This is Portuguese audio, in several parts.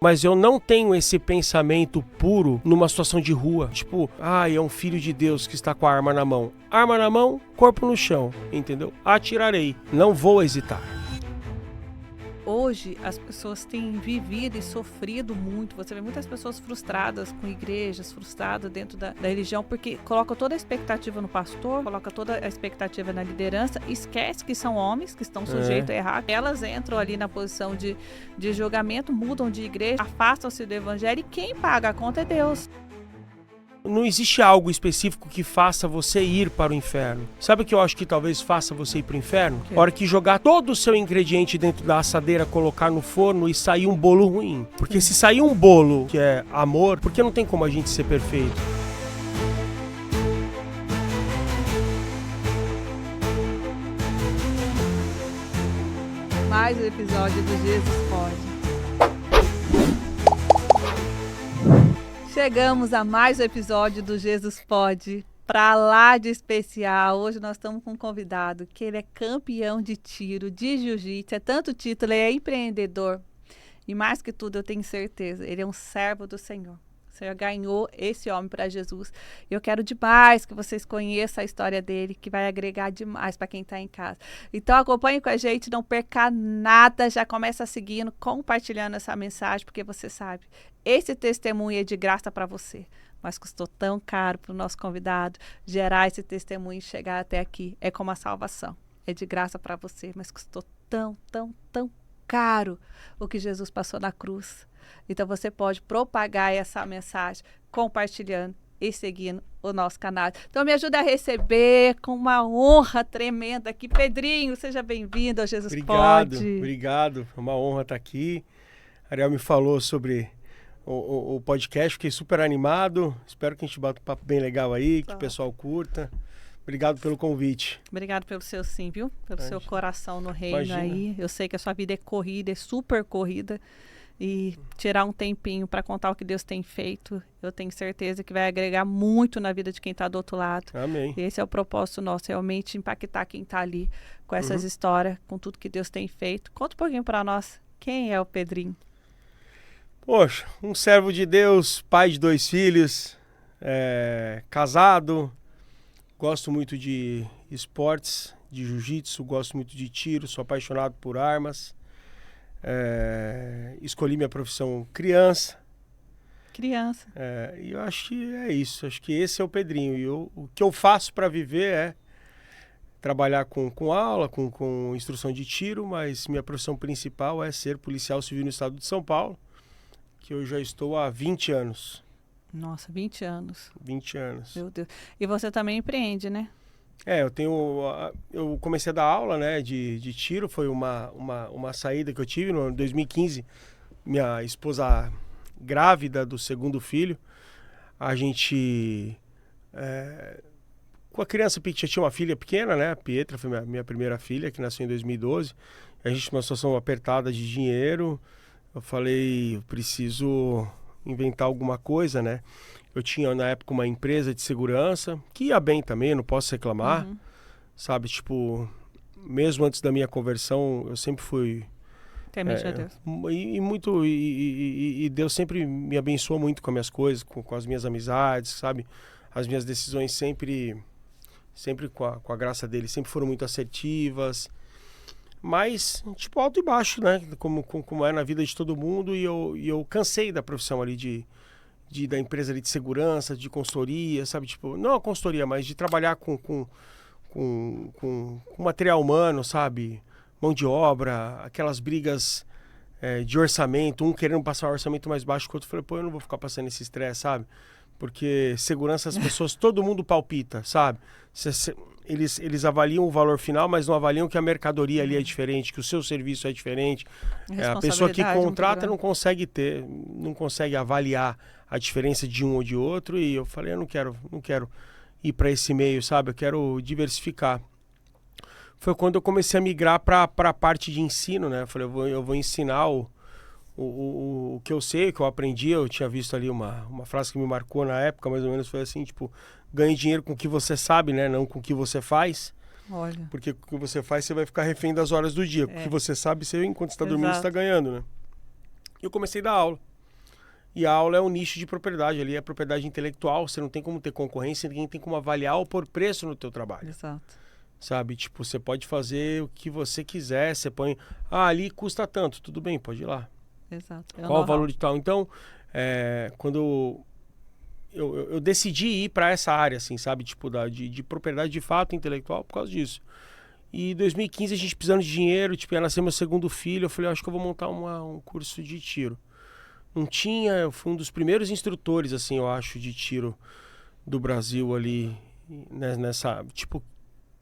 Mas eu não tenho esse pensamento puro numa situação de rua. Tipo, é um filho de Deus que está com a arma na mão. Arma na mão, corpo no chão, entendeu? Atirarei, não vou hesitar. Hoje, as pessoas têm vivido e sofrido muito. Você vê muitas pessoas frustradas com igrejas, frustradas dentro da religião, porque colocam toda a expectativa no pastor, colocam toda a expectativa na liderança, esquece que são homens que estão sujeitos a errar. Elas entram ali na posição de julgamento, mudam de igreja, afastam-se do evangelho e quem paga a conta é Deus. Não existe algo específico que faça você ir para o inferno. Sabe o que eu acho que talvez faça você ir para o inferno? A hora que jogar todo o seu ingrediente dentro da assadeira, colocar no forno e sair um bolo ruim. Porque se sair um bolo que é amor, porque não tem como a gente ser perfeito. Mais um episódio do Jesus Pode. Chegamos a mais um episódio do Jesus Pode, pra lá de especial. Hoje nós estamos com um convidado que ele é campeão de tiro, de jiu-jitsu, é tanto título, ele é empreendedor. E mais que tudo, eu tenho certeza, ele é um servo do Senhor. O Senhor ganhou esse homem para Jesus. Eu quero demais que vocês conheçam a história dele, que vai agregar demais para quem está em casa. Então acompanhe com a gente, não perca nada, já começa seguindo, compartilhando essa mensagem, porque você sabe, esse testemunho é de graça para você. Mas custou tão caro para o nosso convidado gerar esse testemunho e chegar até aqui. É como a salvação. É de graça para você, mas custou tão caro o que Jesus passou na cruz. Então você pode propagar essa mensagem compartilhando e seguindo o nosso canal. Então me ajuda a receber com uma honra tremenda aqui. Pedrinho, seja bem-vindo ao Jesus Pode. Obrigado. É uma honra estar aqui. A Ariel me falou sobre o podcast, fiquei super animado. Espero que a gente bata um papo bem legal aí, que o pessoal curta. Obrigado pelo convite. Obrigado pelo seu sim, viu? Pelo seu coração no reino. Imagina. Aí. Eu sei que a sua vida é corrida, é super corrida. E tirar um tempinho para contar o que Deus tem feito, eu tenho certeza que vai agregar muito na vida de quem está do outro lado. Amém. E esse é o propósito nosso, realmente impactar quem está ali com essas histórias, com tudo que Deus tem feito. Conta um pouquinho para nós, quem é o Pedrinho? Poxa, um servo de Deus, pai de 2 filhos, casado, gosto muito de esportes, de jiu-jitsu, gosto muito de tiro, sou apaixonado por armas. Escolhi minha profissão criança. E eu acho que é isso. Acho que esse é o Pedrinho. E o que eu faço para viver é trabalhar com aula, com instrução de tiro, mas minha profissão principal é ser policial civil no estado de São Paulo, que eu já estou há 20 anos. Nossa, 20 anos. 20 anos. Meu Deus. E você também empreende, né? Eu comecei a dar aula, né, de tiro, foi uma saída que eu tive no 2015, minha esposa grávida do 2º filho, a gente, com a criança, já tinha uma filha pequena, né, a Pietra foi minha primeira filha, que nasceu em 2012, a gente numa situação apertada de dinheiro, eu falei, eu preciso inventar alguma coisa, né. Eu tinha, na época, uma empresa de segurança, que ia bem também, não posso reclamar, sabe? Tipo, mesmo antes da minha conversão, eu sempre fui... Temente a Deus. E Deus sempre me abençoou muito com as minhas coisas, com as minhas amizades, sabe? As minhas decisões sempre com a graça dele, sempre foram muito assertivas. Mas, tipo, alto e baixo, né? Como é na vida de todo mundo. E eu cansei da profissão ali da empresa ali de segurança, de consultoria, sabe? Tipo, não a consultoria, mas de trabalhar com material humano, sabe? Mão de obra, aquelas brigas de orçamento, um querendo passar o orçamento mais baixo que o outro. Eu falei, eu não vou ficar passando esse estresse, sabe? Porque segurança as pessoas, todo mundo palpita, sabe? Eles avaliam o valor final, mas não avaliam que a mercadoria ali é diferente, que o seu serviço é diferente. A pessoa que contrata não consegue avaliar a diferença de um ou de outro. E eu falei, eu não quero ir para esse meio, sabe? Eu quero diversificar. Foi quando eu comecei a migrar para a parte de ensino, né? Eu falei, eu vou ensinar o que eu sei, o que eu aprendi. Eu tinha visto ali uma frase que me marcou na época, mais ou menos, foi assim, tipo, ganhe dinheiro com o que você sabe, né? Não com o que você faz. Olha. Porque com o que você faz, você vai ficar refém das horas do dia. Com o que você sabe, enquanto você está dormindo, você está ganhando, né? E eu comecei a dar aula. E a aula é um nicho de propriedade, ali é propriedade intelectual, você não tem como ter concorrência, ninguém tem como avaliar ou pôr preço no teu trabalho. Exato. Sabe? Tipo, você pode fazer o que você quiser, você põe, ali custa tanto, tudo bem, pode ir lá. Exato. Qual o valor de tal? Então, quando eu decidi ir para essa área, assim, sabe? Tipo, de propriedade de fato intelectual por causa disso. E em 2015 a gente precisando de dinheiro, tipo, ia nascer meu segundo filho, eu falei, acho que eu vou montar um curso de tiro. Não tinha, eu fui um dos primeiros instrutores, assim, eu acho, de tiro do Brasil ali, nessa, tipo,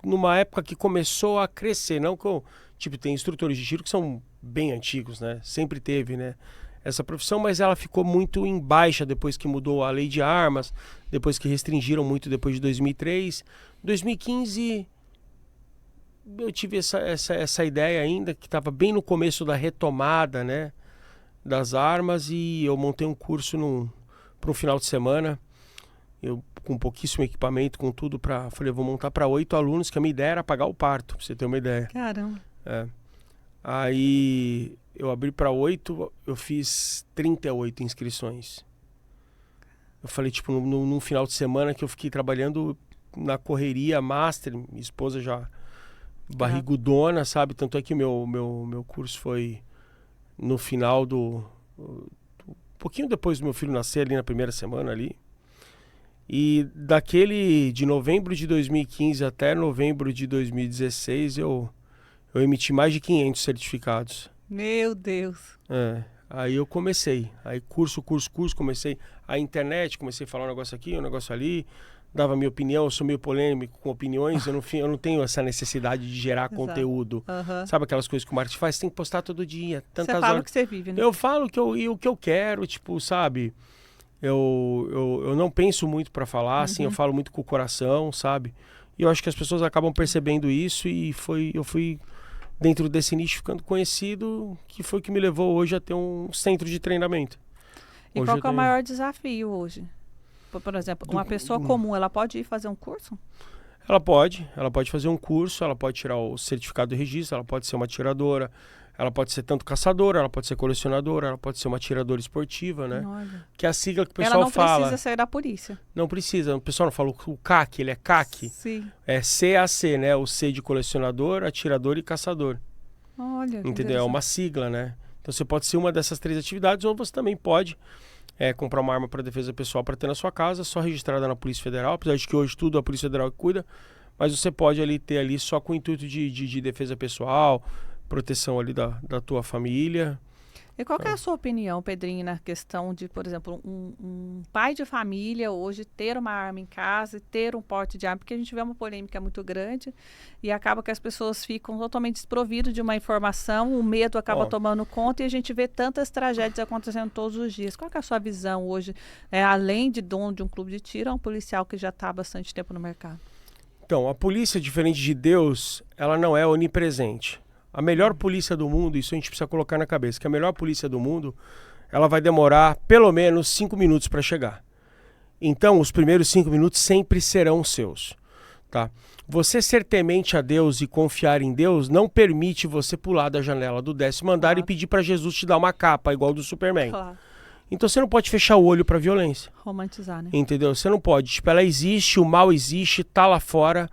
numa época que começou a crescer, não que eu, tipo, tem instrutores de tiro que são bem antigos, né? Sempre teve, né? Essa profissão, mas ela ficou muito em baixa depois que mudou a lei de armas, depois que restringiram muito depois de 2003. 2015, eu tive essa ideia ainda, que estava bem no começo da retomada, né? Das armas, e eu montei um curso para um final de semana, eu com pouquíssimo equipamento, com tudo, falei, vou montar para 8 alunos, que a minha ideia era pagar o parto, pra você ter uma ideia. Caramba. Aí eu abri para 8, eu fiz 38 inscrições. Eu falei, tipo, num final de semana que eu fiquei trabalhando na correria master, minha esposa já barrigudona, sabe? Tanto é que meu curso foi no final pouquinho depois do meu filho nascer, ali na primeira semana ali. E de novembro de 2015 até novembro de 2016, eu emiti mais de 500 certificados. Meu Deus. Aí eu comecei. Aí curso, comecei a internet, comecei a falar um negócio aqui, um negócio ali, dava minha opinião, eu sou meio polêmico com opiniões, eu não tenho essa necessidade de gerar conteúdo. Sabe aquelas coisas que o marketing faz? Você tem que postar todo dia, tantas horas. Você fala o que você vive, né? Eu falo o que eu quero, tipo, sabe? Eu não penso muito para falar, assim, eu falo muito com o coração, sabe? E eu acho que as pessoas acabam percebendo isso, e eu fui dentro desse nicho ficando conhecido, que foi o que me levou hoje a ter um centro de treinamento. E hoje qual que é o maior desafio hoje? Por exemplo, uma pessoa comum, ela pode ir fazer um curso? Ela pode fazer um curso, ela pode tirar o certificado de registro, ela pode ser uma atiradora, ela pode ser tanto caçadora, ela pode ser colecionadora, ela pode ser uma atiradora esportiva, né? Olha. Que é a sigla que o pessoal fala. Ela não precisa ser da polícia. Não precisa, o pessoal não fala o CAC, ele é CAC. Sim. É CAC, né? O C de colecionador, atirador e caçador. Olha. Entendeu? É uma sigla, né? Então você pode ser uma dessas 3 atividades, ou você também pode comprar uma arma para defesa pessoal para ter na sua casa, só registrada na Polícia Federal, apesar de que hoje tudo a Polícia Federal que cuida, mas você pode ali ter ali só com o intuito de defesa pessoal, proteção ali da tua família. E qual que é a sua opinião, Pedrinho, na questão de, por exemplo, um pai de família hoje ter uma arma em casa e ter um porte de arma? Porque a gente vê uma polêmica muito grande e acaba que as pessoas ficam totalmente desprovidas de uma informação, o medo acaba tomando conta, e a gente vê tantas tragédias acontecendo todos os dias. Qual que é a sua visão hoje, além de dono de um clube de tiro, é um policial que já está há bastante tempo no mercado? Então, a polícia, diferente de Deus, ela não é onipresente. A melhor polícia do mundo, isso a gente precisa colocar na cabeça, que a melhor polícia do mundo, ela vai demorar pelo menos 5 minutos para chegar. Então, os primeiros 5 minutos sempre serão seus, tá? Você ser temente a Deus e confiar em Deus não permite você pular da janela do 10º andar e pedir para Jesus te dar uma capa igual do Superman. Claro. Então você não pode fechar o olho para violência. Romantizar, né? Entendeu? Você não pode. Tipo, ela existe, o mal existe, tá lá fora.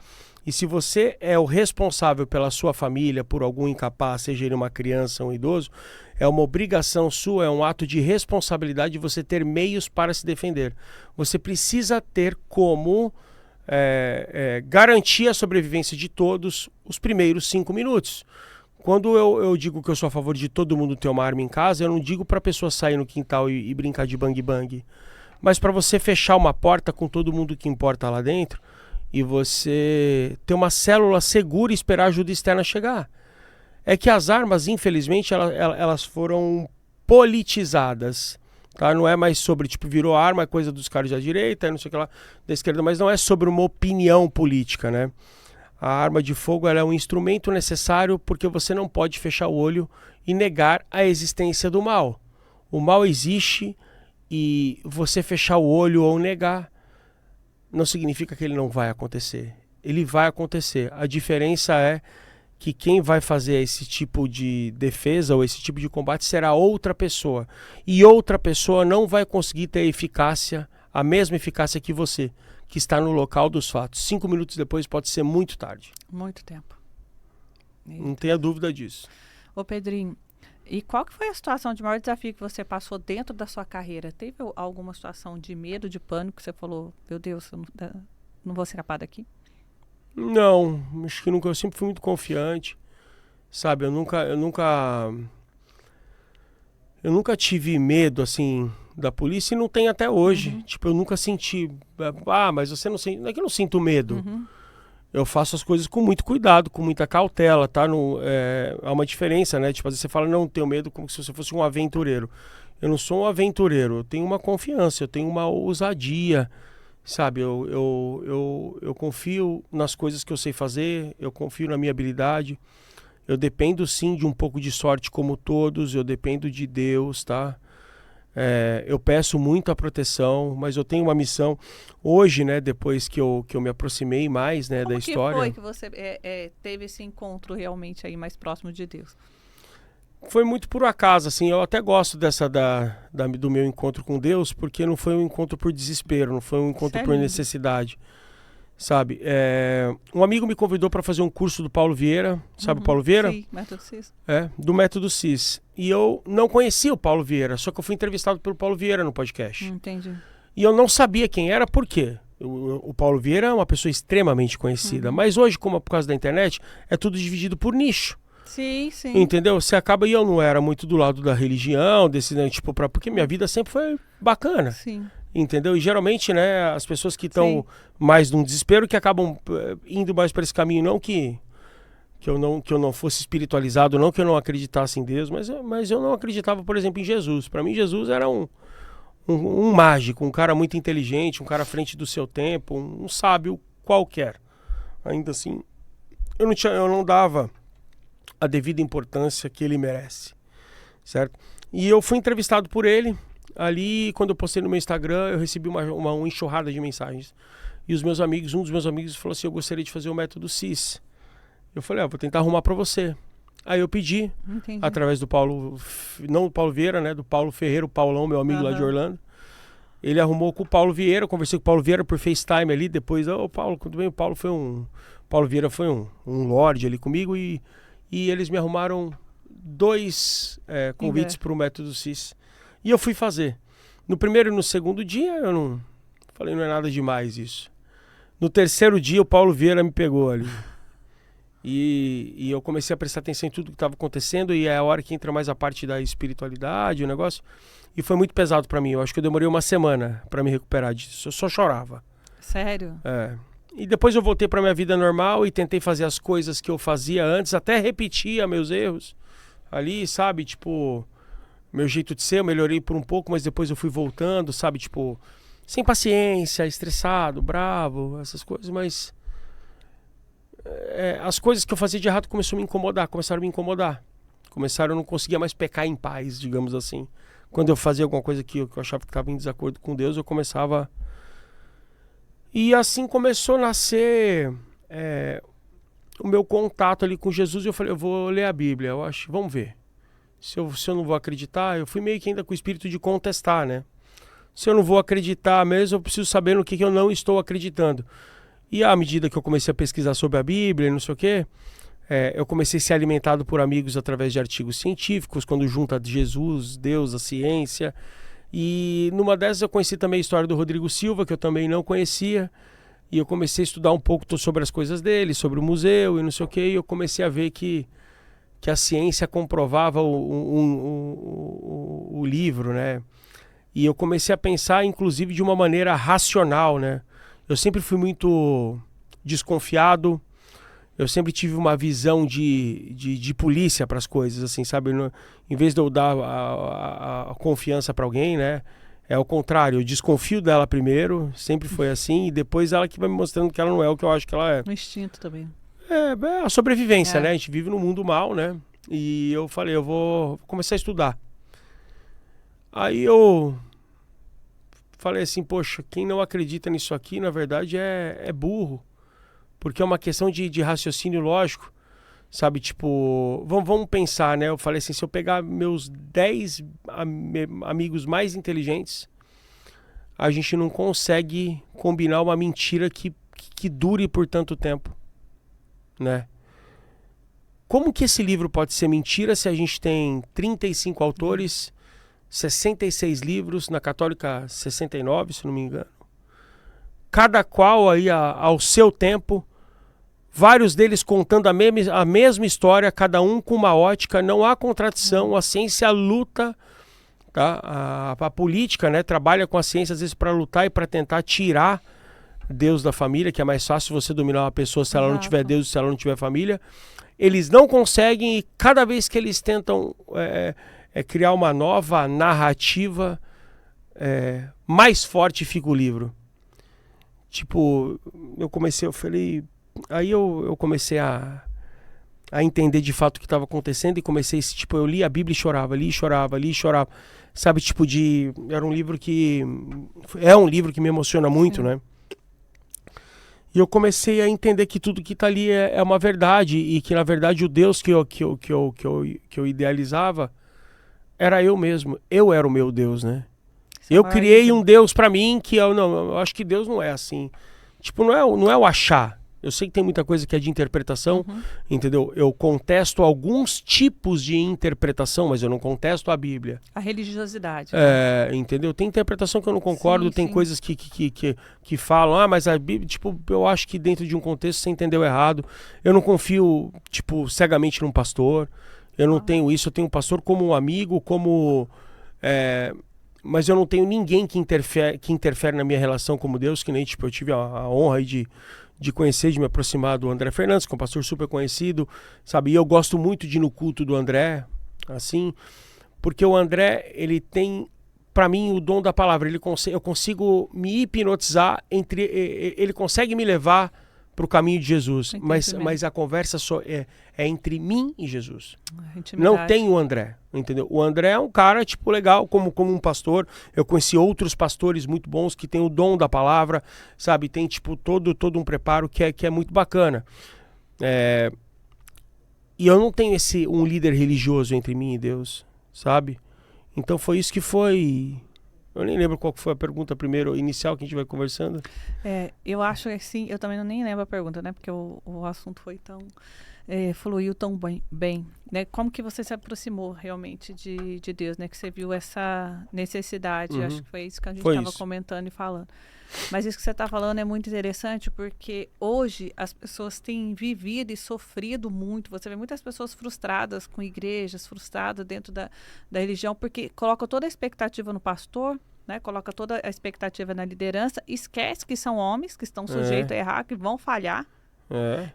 E se você é o responsável pela sua família, por algum incapaz, seja ele uma criança ou um idoso, é uma obrigação sua, é um ato de responsabilidade de você ter meios para se defender. Você precisa ter como garantir a sobrevivência de todos os primeiros 5 minutos. Quando eu digo que eu sou a favor de todo mundo ter uma arma em casa, eu não digo para a pessoa sair no quintal e brincar de bang-bang, mas para você fechar uma porta com todo mundo que importa lá dentro, e você ter uma célula segura e esperar a ajuda externa chegar. É que as armas, infelizmente, elas foram politizadas. Tá? Não é mais sobre, tipo, virou arma, é coisa dos caras da direita, não sei o que lá, da esquerda, mas não é sobre uma opinião política, né? A arma de fogo ela é um instrumento necessário porque você não pode fechar o olho e negar a existência do mal. O mal existe e você fechar o olho ou negar não significa que ele não vai acontecer. Ele vai acontecer. A diferença é que quem vai fazer esse tipo de defesa ou esse tipo de combate será outra pessoa. E outra pessoa não vai conseguir ter a mesma eficácia que você, que está no local dos fatos. 5 minutos depois pode ser muito tarde. Muito tempo. Não tenha dúvida disso. Ô Pedrinho, e qual que foi a situação de maior desafio que você passou dentro da sua carreira? Teve alguma situação de medo, de pânico, que você falou, meu Deus, eu não vou ser capaz daqui? Não, acho que nunca. Eu sempre fui muito confiante, sabe? Eu nunca tive medo, assim, da polícia e não tenho até hoje. Tipo, eu nunca senti, mas você não sente. Não é que eu não sinto medo. Eu faço as coisas com muito cuidado, com muita cautela, tá? Há uma diferença, né? Tipo, às vezes você fala, não, tenho medo como se você fosse um aventureiro. Eu não sou um aventureiro, eu tenho uma confiança, eu tenho uma ousadia, sabe? Eu confio nas coisas que eu sei fazer, eu confio na minha habilidade. Eu dependo sim de um pouco de sorte como todos, eu dependo de Deus, tá? Eu peço muito a proteção, mas eu tenho uma missão. Hoje, né, depois que eu me aproximei mais, né, da história... Como que foi que você teve esse encontro realmente aí mais próximo de Deus? Foi muito por acaso, assim, eu até gosto do meu encontro com Deus, porque não foi um encontro por desespero, não foi um encontro por necessidade, sabe? Um amigo me convidou para fazer um curso do Paulo Vieira, sabe o Paulo Vieira? Sim, Método CIS. Do Método CIS. E eu não conhecia o Paulo Vieira, só que eu fui entrevistado pelo Paulo Vieira no podcast. Entendi. E eu não sabia quem era, por quê? O Paulo Vieira é uma pessoa extremamente conhecida, mas hoje, como por causa da internet, é tudo dividido por nicho. Sim, sim. Entendeu? Você acaba, e eu não era muito do lado da religião, né, tipo, porque minha vida sempre foi bacana. Sim. Entendeu? E geralmente, né, as pessoas que estão mais num desespero que acabam indo mais para esse caminho, não que eu não fosse espiritualizado, não que eu não acreditasse em Deus, mas eu não acreditava, por exemplo, em Jesus. Para mim, Jesus era um mágico, um cara muito inteligente, um cara à frente do seu tempo, um sábio qualquer. Ainda assim, eu não dava a devida importância que ele merece, certo? E eu fui entrevistado por ele. Ali, quando eu postei no meu Instagram, eu recebi uma enxurrada de mensagens. E um dos meus amigos falou assim, eu gostaria de fazer o Método CIS. Eu falei, vou tentar arrumar para você. Aí eu pedi, através do Paulo, não do Paulo Vieira, né, do Paulo Ferreira, o Paulão, meu amigo lá de Orlando. Ele arrumou com o Paulo Vieira, eu conversei com o Paulo Vieira por FaceTime ali, depois, Paulo, tudo bem? O Paulo Vieira foi um lorde ali comigo e eles me arrumaram 2 convites para o Método CIS. E eu fui fazer. No primeiro e no segundo dia, eu não falei, não é nada demais isso. No terceiro dia, o Paulo Vieira me pegou ali. E eu comecei a prestar atenção em tudo que estava acontecendo, e é a hora que entra mais a parte da espiritualidade, o negócio. E foi muito pesado para mim. Eu acho que eu demorei uma semana para me recuperar disso. Eu só chorava. Sério? E depois eu voltei para minha vida normal e tentei fazer as coisas que eu fazia antes, até repetia meus erros ali, sabe? Tipo, meu jeito de ser, eu melhorei por um pouco, mas depois eu fui voltando, sabe? Tipo, sem paciência, estressado, bravo, essas coisas, mas as coisas que eu fazia de errado começaram a me incomodar. Eu não conseguia mais pecar em paz, digamos assim. Quando eu fazia alguma coisa que eu achava que estava em desacordo com Deus, eu começava... E assim começou a nascer o meu contato ali com Jesus. E eu falei, eu vou ler a Bíblia, eu acho, vamos ver. Se eu não vou acreditar, eu fui meio que ainda com o espírito de contestar, né? Se eu não vou acreditar mesmo, eu preciso saber no que eu não estou acreditando. E à medida que eu comecei a pesquisar sobre a Bíblia e não sei o quê, eu comecei a ser alimentado por amigos através de artigos científicos, quando junta Jesus, Deus, a ciência. E numa dessas eu conheci também a história do Rodrigo Silva, que eu também não conhecia. E eu comecei a estudar um pouco sobre as coisas dele, sobre o museu e não sei o quê. E eu comecei a ver que a ciência comprovava o livro, né? E eu comecei a pensar, inclusive, de uma maneira racional, né? Eu sempre fui muito desconfiado. Eu sempre tive uma visão de polícia para as coisas, assim, sabe? Em vez de eu dar a confiança para alguém, né? É o contrário, eu desconfio dela primeiro, sempre foi assim, e depois ela que vai me mostrando que ela não é o que eu acho que ela é. Um instinto também. É a sobrevivência, né? A gente vive num mundo mal, né? E eu falei, eu vou começar a estudar. Aí eu falei assim, poxa, quem não acredita nisso aqui, na verdade, é burro. Porque é uma questão de raciocínio lógico. Sabe, tipo, vamos pensar, né? Eu falei assim, se eu pegar meus 10 amigos mais inteligentes, a gente não consegue combinar uma mentira que dure por tanto tempo, né? Como que esse livro pode ser mentira se a gente tem 35 autores, 66 livros, na Católica 69, se não me engano. Cada qual aí ao seu tempo, vários deles contando a mesma história, cada um com uma ótica, não há contradição, a ciência luta, tá? A política, né, trabalha com a ciência às vezes para lutar e para tentar tirar Deus da família, que é mais fácil você dominar uma pessoa se ela não tiver Deus, se ela não tiver família. Eles não conseguem, e cada vez que eles tentam criar uma nova narrativa, mais forte fica o livro. Tipo, eu comecei a entender de fato o que estava acontecendo e comecei, tipo, eu li a Bíblia e chorava, li e chorava, li e chorava. Sabe, tipo, é um livro que me emociona muito, Sim. né? E eu comecei a entender que tudo que está ali é uma verdade e que, na verdade, o Deus que eu idealizava era eu mesmo. Eu era o meu Deus, né? Eu criei um Deus para mim que eu acho que Deus não é assim. Tipo, não é o achar. Eu sei que tem muita coisa que é de interpretação, entendeu? Eu contesto alguns tipos de interpretação, mas eu não contesto a Bíblia. A religiosidade. Entendeu? Tem interpretação que eu não concordo, sim, tem sim. coisas que falam, mas a Bíblia, tipo, eu acho que dentro de um contexto você entendeu errado. Eu não confio, tipo, cegamente num pastor. Eu não tenho isso, eu tenho um pastor como um amigo, mas eu não tenho ninguém que interfere na minha relação como Deus, que nem, tipo, eu tive a honra aí de conhecer, de me aproximar do André Fernandes, que é um pastor super conhecido, sabe? E eu gosto muito de ir no culto do André, assim, porque o André, ele tem, para mim, o dom da palavra. Eu consigo me hipnotizar, ele consegue me levar para o caminho de Jesus, mas a conversa só é entre mim e Jesus. Não tem o André, entendeu? O André é um cara, tipo, legal, como um pastor. Eu conheci outros pastores muito bons que têm o dom da palavra, sabe? Tem, tipo, todo um preparo que é muito bacana. E eu não tenho um líder religioso entre mim e Deus, sabe? Então foi isso que foi... Eu nem lembro qual foi a pergunta primeiro, inicial, que a gente vai conversando. Eu acho que sim, eu também nem lembro a pergunta, né? Porque o assunto foi tão... fluiu tão bem, né? Como que você se aproximou realmente de Deus, né? Que você viu essa necessidade, acho que foi isso que a gente estava comentando e falando. Mas isso que você está falando é muito interessante, porque hoje as pessoas têm vivido e sofrido muito. Você vê muitas pessoas frustradas com igrejas, frustradas dentro da religião, porque colocam toda a expectativa no pastor, né? Coloca toda a expectativa na liderança, esquece que são homens que estão sujeitos a errar, que vão falhar.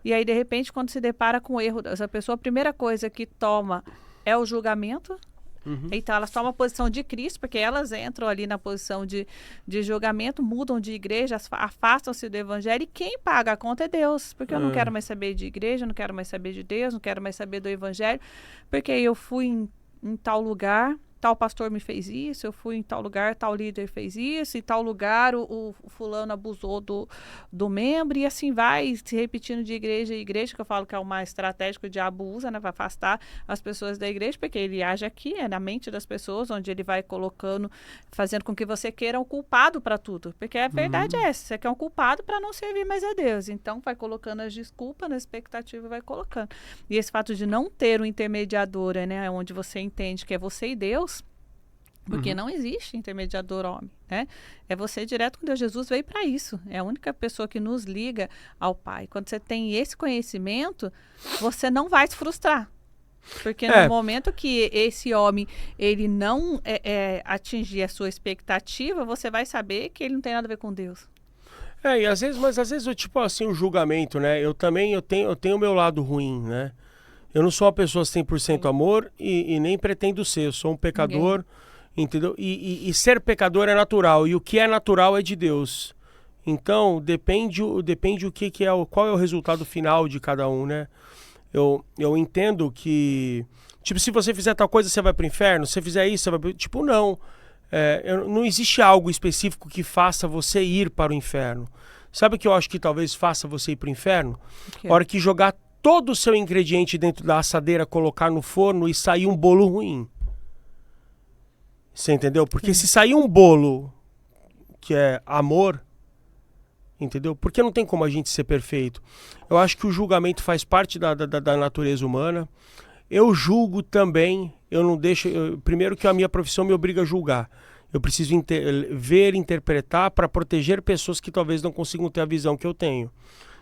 E aí, de repente, quando se depara com o erro dessa pessoa, a primeira coisa que toma é o julgamento. Então, elas tomam a posição de Cristo, porque elas entram ali na posição de julgamento, mudam de igreja, afastam-se do evangelho, e quem paga a conta é Deus, porque eu não quero mais saber de igreja, não quero mais saber de Deus, não quero mais saber do evangelho, porque eu fui em tal lugar, tal pastor me fez isso, eu fui em tal lugar, tal líder fez isso, e tal lugar o fulano abusou do membro, e assim vai se repetindo de igreja em igreja, que eu falo que é uma estratégia que o diabo usa, né, para afastar as pessoas da igreja, porque ele age aqui, na mente das pessoas, onde ele vai colocando, fazendo com que você queira um culpado para tudo, porque a verdade é essa, você quer um culpado para não servir mais a Deus, então vai colocando as desculpas na expectativa, vai colocando. E esse fato de não ter um intermediador, né, onde você entende que é você e Deus, porque não existe intermediador homem, né? É você direto com Deus. Jesus veio para isso. É a única pessoa que nos liga ao Pai. Quando você tem esse conhecimento, você não vai se frustrar. Porque no momento que esse homem ele não atingir a sua expectativa, você vai saber que ele não tem nada a ver com Deus. E às vezes, tipo assim, o julgamento, né? Eu tenho o meu lado ruim, né? Eu não sou uma pessoa 100% amor e nem pretendo ser. Eu sou um pecador... Entendeu? E ser pecador é natural, e o que é natural é de Deus. Então, depende o que é, qual é o resultado final de cada um, né? Eu entendo que, tipo, se você fizer tal coisa, você vai pro inferno, se você fizer isso, você vai pro... Tipo, não. Não existe algo específico que faça você ir para o inferno. Sabe o que eu acho que talvez faça você ir pro inferno? A hora que jogar todo o seu ingrediente dentro da assadeira, colocar no forno e sair um bolo ruim. Você entendeu? Porque se sair um bolo que é amor, entendeu? Porque não tem como a gente ser perfeito. Eu acho que o julgamento faz parte da natureza humana. Eu julgo também, eu não deixo... primeiro que a minha profissão me obriga a julgar. Eu preciso ver, interpretar para proteger pessoas que talvez não consigam ter a visão que eu tenho.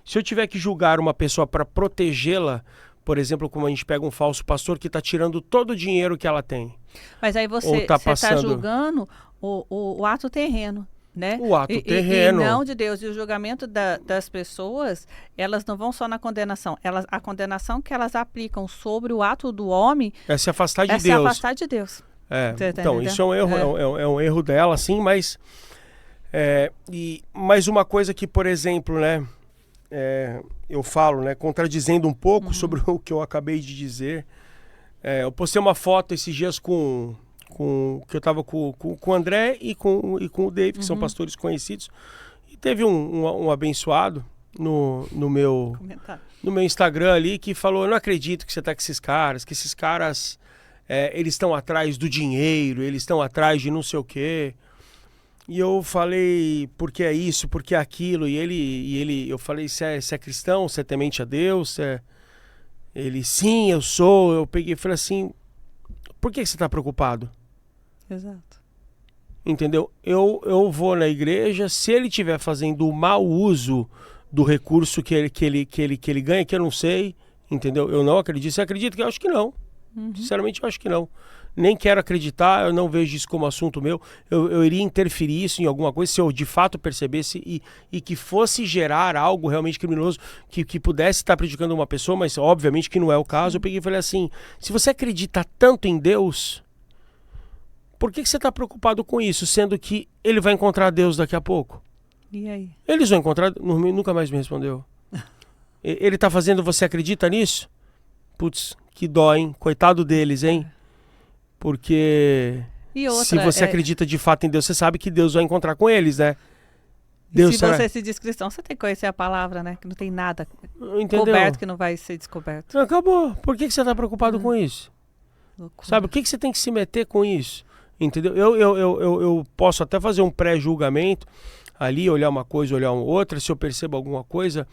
Se eu tiver que julgar uma pessoa para protegê-la, por exemplo, como a gente pega um falso pastor que está tirando todo o dinheiro que ela tem. Mas aí você está julgando o ato terreno, né? O ato terreno. E não de Deus. E o julgamento das pessoas, elas não vão só na condenação. A condenação que elas aplicam sobre o ato do homem é se afastar de Deus. É se afastar de Deus. Então, isso é um erro, é um erro dela, sim, mas... mais uma coisa que, por exemplo, né... eu falo, né, contradizendo um pouco sobre o que eu acabei de dizer. Eu postei uma foto esses dias que eu estava com o André e com o Dave, que são pastores conhecidos. E teve um abençoado no meu Instagram ali que falou: eu não acredito que você está com esses caras, que esses caras eles estão atrás do dinheiro, eles estão atrás de não sei o quê. E eu falei, por que é isso, por que é aquilo? Eu falei, você é cristão, você é temente a Deus? Ele, sim, eu sou. Eu peguei e falei assim, por que você está preocupado? Exato. Entendeu? Eu vou na igreja, se ele estiver fazendo o mau uso do recurso que ele ganha, que eu não sei, entendeu? Eu não acredito. Você acredita? Que eu acho que não. Sinceramente, eu acho que não. Nem quero acreditar, eu não vejo isso como assunto meu. Eu iria interferir isso em alguma coisa se eu de fato percebesse e que fosse gerar algo realmente criminoso que pudesse estar prejudicando uma pessoa, mas obviamente que não é o caso. Eu peguei e falei assim, se você acredita tanto em Deus, por que você está preocupado com isso, sendo que ele vai encontrar Deus daqui a pouco? E aí? Eles vão encontrar, nunca mais me respondeu. Ele está fazendo, você acredita nisso? Putz, que dó, hein? Coitado deles, hein? Porque se você acredita de fato em Deus, você sabe que Deus vai encontrar com eles, né? Deus, se você se diz cristão, você tem que conhecer a palavra, né? Que não tem nada coberto que não vai ser descoberto. Acabou. Por que você está preocupado com isso? Loucura. Sabe, o que você tem que se meter com isso? Entendeu? Eu posso até fazer um pré-julgamento ali, olhar uma coisa, olhar outra, se eu percebo alguma coisa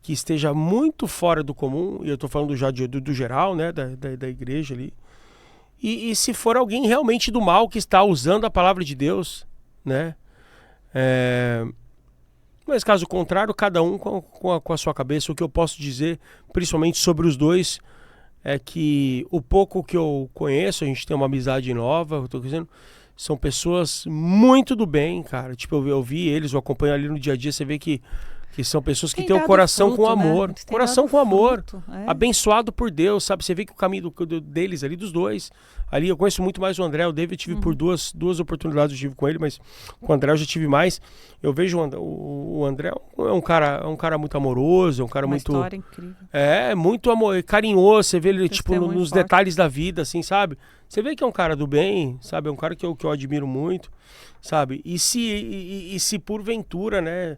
que esteja muito fora do comum, e eu estou falando já do geral, né? Da igreja ali. E se for alguém realmente do mal que está usando a palavra de Deus, né? Mas caso contrário, cada um com a sua cabeça. O que eu posso dizer, principalmente sobre os dois, é que o pouco que eu conheço, a gente tem uma amizade nova, eu tô dizendo, são pessoas muito do bem, cara. Tipo, eu vi eles, eu acompanho ali no dia a dia, você vê que são pessoas que têm o coração com amor. Né? Coração com amor. Abençoado por Deus, sabe? Você vê que o caminho deles ali, dos dois. Ali eu conheço muito mais o André, o David eu tive por duas oportunidades, eu tive com ele, mas com o André eu já tive mais. Eu vejo o André é um cara muito amoroso, é um cara muito... Uma história incrível. Muito carinhoso, você vê ele tipo nos detalhes da vida, assim, sabe? Você vê que é um cara do bem, sabe? É um cara que eu admiro muito, sabe? E se porventura, né...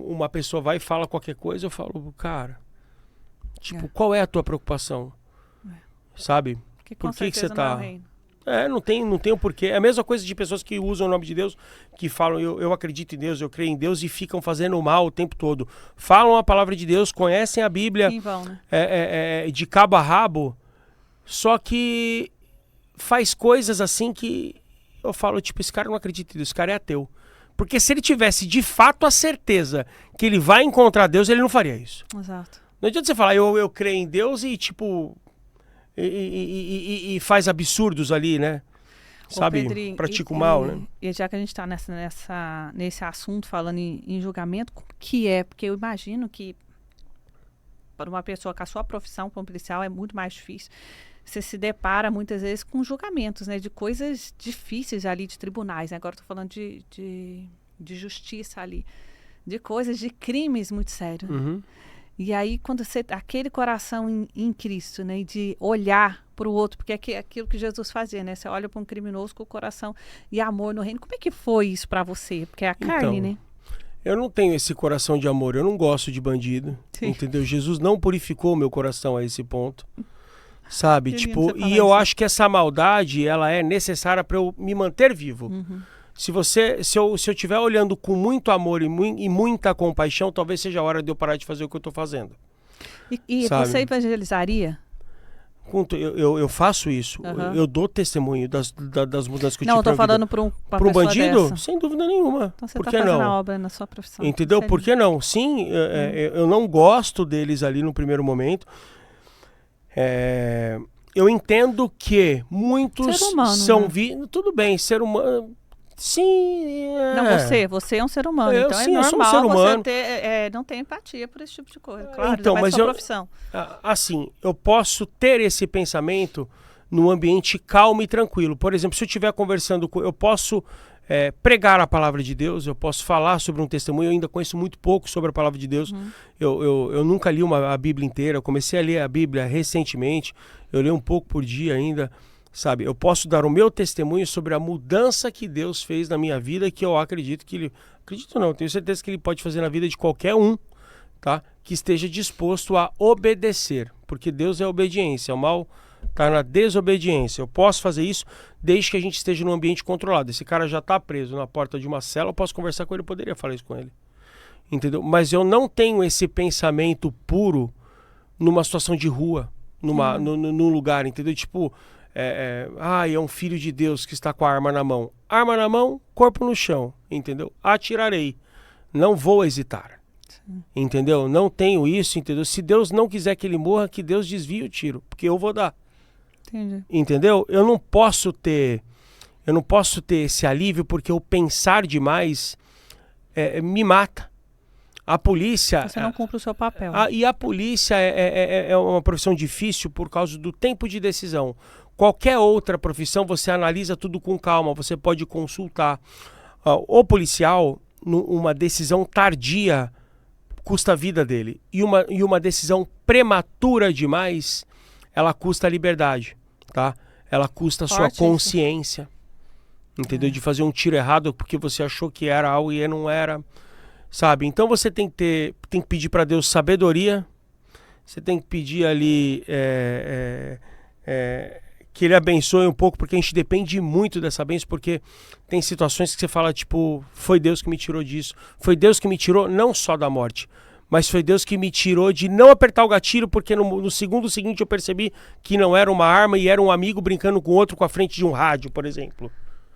uma pessoa vai e fala qualquer coisa, eu falo, cara, tipo, qual é a tua preocupação? Sabe? Por que você tá... não tem o porquê. É a mesma coisa de pessoas que usam o nome de Deus, que falam, eu acredito em Deus, eu creio em Deus, e ficam fazendo o mal o tempo todo. Falam a palavra de Deus, conhecem a Bíblia de cabo a rabo, só que faz coisas assim que eu falo, tipo, esse cara não acredita em Deus, esse cara é ateu. Porque se ele tivesse de fato a certeza que ele vai encontrar Deus, ele não faria isso. Exato. Não adianta você falar, eu creio em Deus e tipo... E faz absurdos ali, né? Sabe? Pedrinho, pratica o mal, né? E já que a gente está nesse assunto, falando em julgamento, como que é? Porque eu imagino que para uma pessoa com a sua profissão como policial é muito mais difícil. Você se depara muitas vezes com julgamentos, né? De coisas difíceis ali, de tribunais, né? Agora estou falando de justiça ali. De coisas, de crimes muito sérios. Uhum. E aí, quando você... Aquele coração em Cristo, né? De olhar para o outro, porque é aquilo que Jesus fazia, né? Você olha para um criminoso com o coração e amor no reino. Como é que foi isso para você? Porque é a carne, né? Eu não tenho esse coração de amor, eu não gosto de bandido, Sim. entendeu? Jesus não purificou meu coração a esse ponto, sabe? Que lindo Tipo, você falar e eu isso. acho que essa maldade, ela é necessária para eu me manter vivo. Se eu estiver olhando com muito amor e muita compaixão, talvez seja a hora de eu parar de fazer o que eu estou fazendo. E Sabe? você evangelizaria? Eu faço isso, Aham. eu dou testemunho das mudanças que eu Não, eu tive tô na vida. falando para uma Para um pessoa bandido? dessa. Sem dúvida nenhuma. Então você Por tá que fazendo não? a obra na sua profissão. Entendeu? Isso é Por lindo. que não? Sim, eu não gosto deles ali no primeiro momento. Eu entendo que muitos Ser humano, são né? tudo bem, ser humano. Sim. Não, você é um ser humano. Eu, Então sim, é eu sou um normal ser humano. você não ter empatia por esse tipo de coisa. Claro, Então, ainda mais mas sua eu- profissão. Assim, eu posso ter esse pensamento num ambiente calmo e tranquilo. Por exemplo, se eu estiver conversando com... Eu posso pregar a palavra de Deus, eu posso falar sobre um testemunho, eu ainda conheço muito pouco sobre a palavra de Deus. Eu nunca li a Bíblia inteira, eu comecei a ler a Bíblia recentemente, eu leio um pouco por dia ainda, sabe? Eu posso dar o meu testemunho sobre a mudança que Deus fez na minha vida, que eu acredito que Ele... Acredito não, tenho certeza que Ele pode fazer na vida de qualquer um, tá? Que esteja disposto a obedecer, porque Deus é obediência, o mal está na desobediência. Eu posso fazer isso desde que a gente esteja num ambiente controlado. Esse cara já está preso na porta de uma cela, eu posso conversar com ele, eu poderia falar isso com ele. Entendeu? Mas eu não tenho esse pensamento puro numa situação de rua, num lugar, entendeu? Tipo, é um filho de Deus que está com a arma na mão. Arma na mão, corpo no chão, entendeu? Atirarei. Não vou hesitar. Entendeu? Não tenho isso, entendeu? Se Deus não quiser que ele morra, que Deus desvie o tiro, porque eu vou dar. Entendi. Entendeu? Eu não posso ter esse alívio porque eu pensar demais me mata. A polícia... Você não cumpre o seu papel. E a polícia é uma profissão difícil por causa do tempo de decisão. Qualquer outra profissão, você analisa tudo com calma, você pode consultar. O policial, uma decisão tardia, custa a vida dele. E uma decisão prematura demais, ela custa a liberdade, tá? Ela custa a sua Forte consciência, entendeu? De fazer um tiro errado porque você achou que era algo e não era, sabe? Então você tem que pedir para Deus sabedoria, você tem que pedir ali que Ele abençoe um pouco, porque a gente depende muito dessa bênção, porque tem situações que você fala, tipo, foi Deus que me tirou disso, foi Deus que me tirou não só da morte, mas foi Deus que me tirou de não apertar o gatilho, porque no segundo seguinte eu percebi que não era uma arma e era um amigo brincando com outro com a frente de um rádio, por exemplo.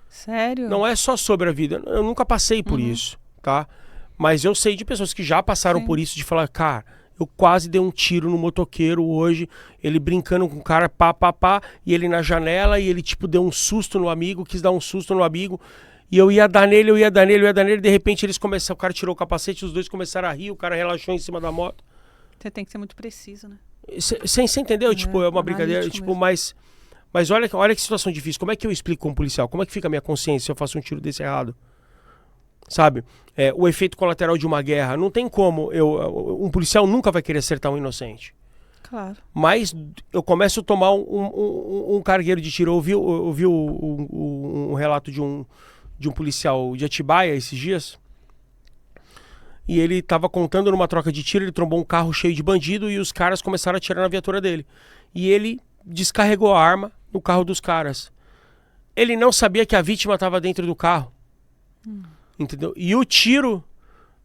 Sério? Não é só sobre a vida, eu nunca passei por isso, tá? Mas eu sei de pessoas que já passaram por isso, de falar, cara, eu quase dei um tiro no motoqueiro hoje, ele brincando com o cara, e ele na janela, e ele tipo deu um susto no amigo, quis dar um susto no amigo, e eu ia dar nele, de repente o cara tirou o capacete, os dois começaram a rir, o cara relaxou em cima da moto. Você tem que ser muito preciso, né? Você entendeu? Tipo, é uma brincadeira, tipo, mas olha que situação difícil, como é que eu explico como policial? Como é que fica a minha consciência se eu faço um tiro desse errado? Sabe? O efeito colateral de uma guerra, não tem como, um policial nunca vai querer acertar um inocente. Claro. Mas eu começo a tomar um cargueiro de tiro. Eu vi um relato de um policial de Atibaia esses dias. E ele estava contando numa troca de tiro, ele trombou um carro cheio de bandido e os caras começaram a atirar na viatura dele. E ele descarregou a arma no carro dos caras. Ele não sabia que a vítima estava dentro do carro. Entendeu? E o tiro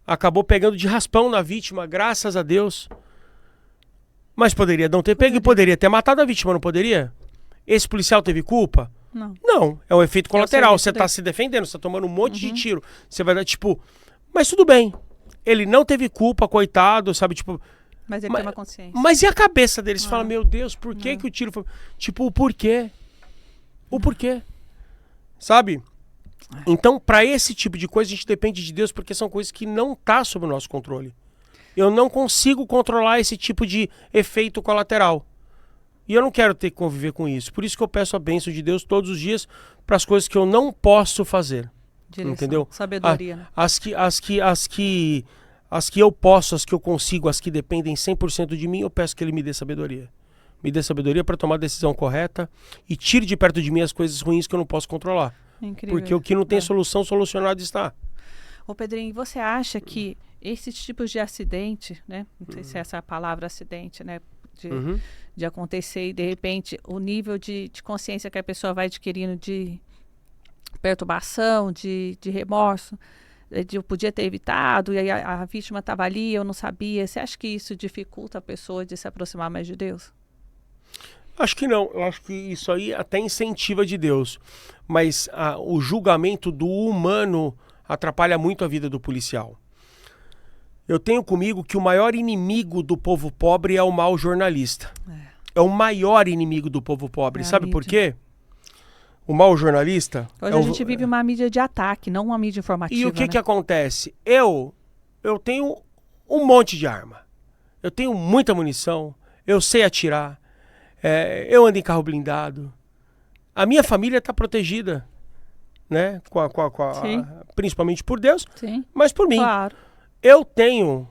acabou pegando de raspão na vítima, graças a Deus. Mas poderia não ter pego e poderia ter matado a vítima, não poderia? Esse policial teve culpa? Não. Não, é um efeito colateral. Você tá dele. se defendendo, você tá tomando um monte de tiro. Você vai dar, tipo... Mas tudo bem. Ele não teve culpa, coitado, sabe? Tipo... Mas ele tem uma consciência. Mas e a cabeça deles? Fala, meu Deus, por que que o tiro foi... Tipo, o porquê? O porquê? Sabe? Então, para esse tipo de coisa, a gente depende de Deus, porque são coisas que não tá sob o nosso controle. Eu não consigo controlar esse tipo de efeito colateral. E eu não quero ter que conviver com isso. Por isso que eu peço a bênção de Deus todos os dias para as coisas que eu não posso fazer. Direção, entendeu? sabedoria, né? As que eu posso, as que eu consigo, as que dependem 100% de mim, eu peço que Ele me dê sabedoria. Me dê sabedoria para tomar a decisão correta e tire de perto de mim as coisas ruins que eu não posso controlar. Incrível. Porque o que não tem solução, solucionado está. Ô Pedrinho, você acha que esses tipos de acidente, né? Não sei se essa é a palavra acidente, né? De acontecer e de repente o nível de consciência que a pessoa vai adquirindo de perturbação, de remorso, de eu podia ter evitado, e aí a vítima estava ali, eu não sabia. Você acha que isso dificulta a pessoa de se aproximar mais de Deus? Acho que não. Eu acho que isso aí até incentiva de Deus. Mas o julgamento do humano atrapalha muito a vida do policial. Eu tenho comigo que o maior inimigo do povo pobre é o mau jornalista. É o maior inimigo do povo pobre. Sabe por quê? O mau jornalista... Hoje a gente vive uma mídia de ataque, não uma mídia informativa. E o que acontece? Eu tenho um monte de arma. Eu tenho muita munição. Eu sei atirar. Eu ando em carro blindado. A minha família está protegida, né? Principalmente por Deus, sim, mas por mim. Claro. Eu tenho...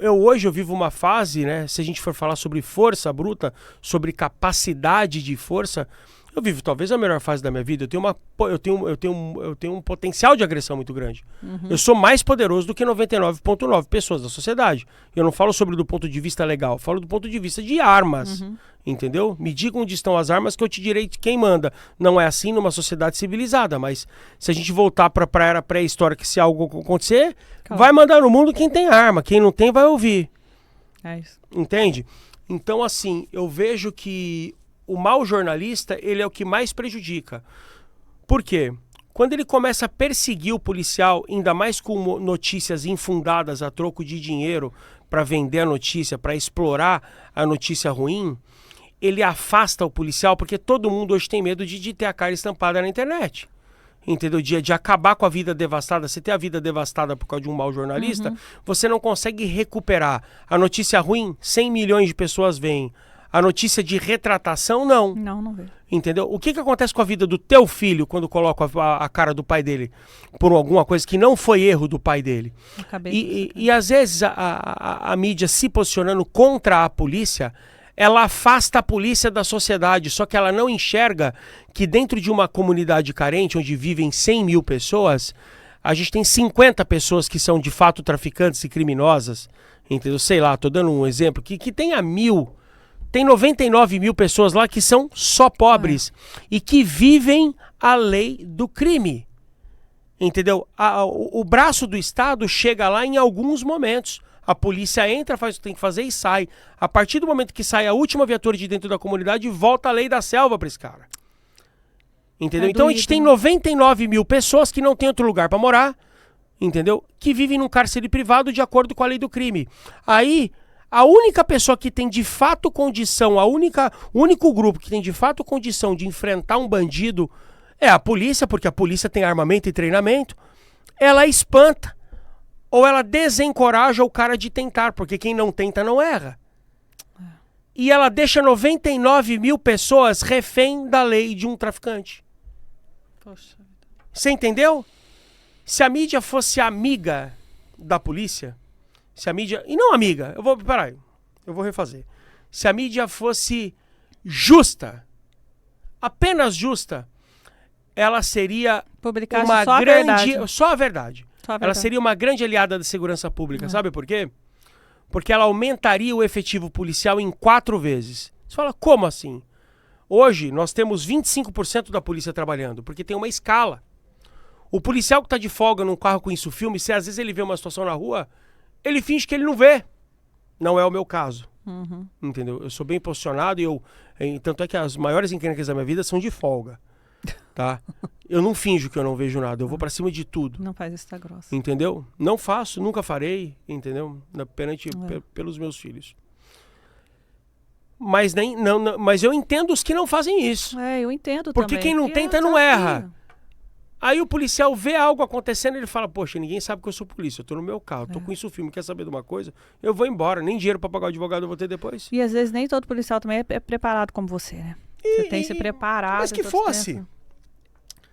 Hoje eu vivo uma fase, né? Se a gente for falar sobre força bruta, sobre capacidade de força, eu vivo talvez a melhor fase da minha vida. Eu tenho um potencial de agressão muito grande. Eu sou mais poderoso do que 99,9 pessoas da sociedade. Eu não falo sobre do ponto de vista legal, eu falo do ponto de vista de armas. Entendeu? Me digam onde estão as armas que eu te direi quem manda. Não é assim numa sociedade civilizada, mas se a gente voltar para a era pré-histórica, se algo acontecer, vai mandar no mundo quem tem arma. Quem não tem vai ouvir. É isso. Entende? Então, assim, eu vejo que o mau jornalista, ele é o que mais prejudica. Por quê? Quando ele começa a perseguir o policial, ainda mais com notícias infundadas a troco de dinheiro para vender a notícia, para explorar a notícia ruim, ele afasta o policial, porque todo mundo hoje tem medo de ter a cara estampada na internet. Entendeu? De acabar com a vida devastada. Se ter a vida devastada por causa de um mau jornalista, você não consegue recuperar. A notícia ruim, 100 milhões de pessoas veem. A notícia de retratação, não. Não vê. Entendeu? O que acontece com a vida do teu filho quando coloca a cara do pai dele por alguma coisa que não foi erro do pai dele? E às vezes a mídia se posicionando contra a polícia, ela afasta a polícia da sociedade, só que ela não enxerga que dentro de uma comunidade carente, onde vivem 100 mil pessoas, a gente tem 50 pessoas que são de fato traficantes e criminosas, entendeu? Sei lá, tô dando um exemplo, que tenha 1000, tem 99 mil pessoas lá que são só pobres e que vivem a lei do crime, entendeu? O braço do Estado chega lá em alguns momentos. A polícia entra, faz o que tem que fazer e sai. A partir do momento que sai a última viatura de dentro da comunidade, volta a lei da selva para esse cara. Entendeu? Então a gente tem 99 mil pessoas que não tem outro lugar para morar, entendeu? Que vivem num cárcere privado de acordo com a lei do crime. Aí, a única pessoa que tem de fato condição, o único grupo que tem de fato condição de enfrentar um bandido é a polícia, porque a polícia tem armamento e treinamento. Ela espanta. Ou ela desencoraja o cara de tentar, porque quem não tenta não erra. E ela deixa 99 mil pessoas refém da lei de um traficante. Poxa. Você entendeu? Se a mídia fosse amiga da polícia, se a mídia... E não amiga, eu vou refazer. Se a mídia fosse justa, apenas justa, ela seria uma grande... Só a verdade. Ela seria uma grande aliada da segurança pública. Sabe por quê? Porque ela aumentaria o efetivo policial em 4 vezes. Você fala, como assim? Hoje, nós temos 25% da polícia trabalhando, porque tem uma escala. O policial que está de folga num carro com insufilme, se às vezes ele vê uma situação na rua, ele finge que ele não vê. Não é o meu caso. Entendeu? Eu sou bem posicionado e tanto é que as maiores encrencas da minha vida são de folga. Tá? Eu não finjo que eu não vejo nada, eu vou pra cima de tudo. Não faz esta grossa. Entendeu? Não faço, nunca farei, entendeu? Pelos meus filhos. Mas mas eu entendo os que não fazem isso. Eu entendo porque também. Quem não tenta não erra. Aí o policial vê algo acontecendo e ele fala, poxa, ninguém sabe que eu sou polícia, eu tô no meu carro, tô com isso filme, quer saber de uma coisa? Eu vou embora, nem dinheiro pra pagar o advogado eu vou ter depois. E às vezes nem todo policial também é preparado como você, né? Você tem que se preparar. Mas que fosse.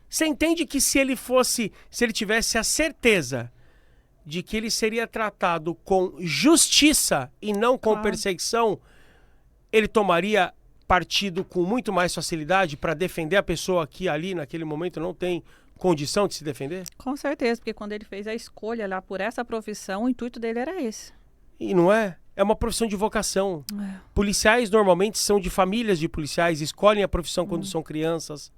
Você entende que se ele tivesse a certeza de que ele seria tratado com justiça e não com perseguição, ele tomaria partido com muito mais facilidade para defender a pessoa que ali, naquele momento, não tem condição de se defender? Com certeza, porque quando ele fez a escolha lá por essa profissão, o intuito dele era esse. E não é? É uma profissão de vocação. Policiais normalmente são de famílias de policiais, escolhem a profissão quando são crianças.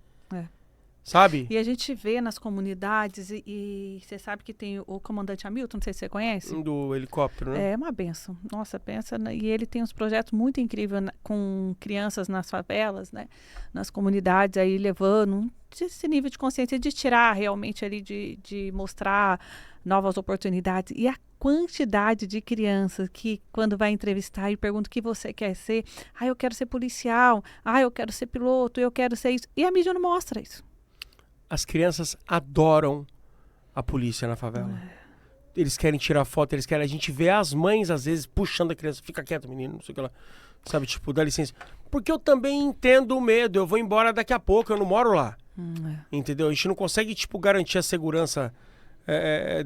Sabe? E a gente vê nas comunidades, e você sabe que tem o comandante Hamilton, não sei se você conhece. Do helicóptero, né? É uma benção. Nossa, pensa. E ele tem uns projetos muito incríveis com crianças nas favelas, né? Nas comunidades, aí levando esse nível de consciência de tirar realmente ali, de mostrar novas oportunidades. E a quantidade de crianças que, quando vai entrevistar e pergunta o que você quer ser, eu quero ser policial, eu quero ser piloto, eu quero ser isso. E a mídia não mostra isso. As crianças adoram a polícia na favela. Eles querem tirar foto, eles querem... A gente vê as mães, às vezes, puxando a criança. Fica quieto, menino, não sei o que lá. Sabe, tipo, dá licença. Porque eu também entendo o medo. Eu vou embora daqui a pouco, eu não moro lá. Entendeu? A gente não consegue, tipo, garantir a segurança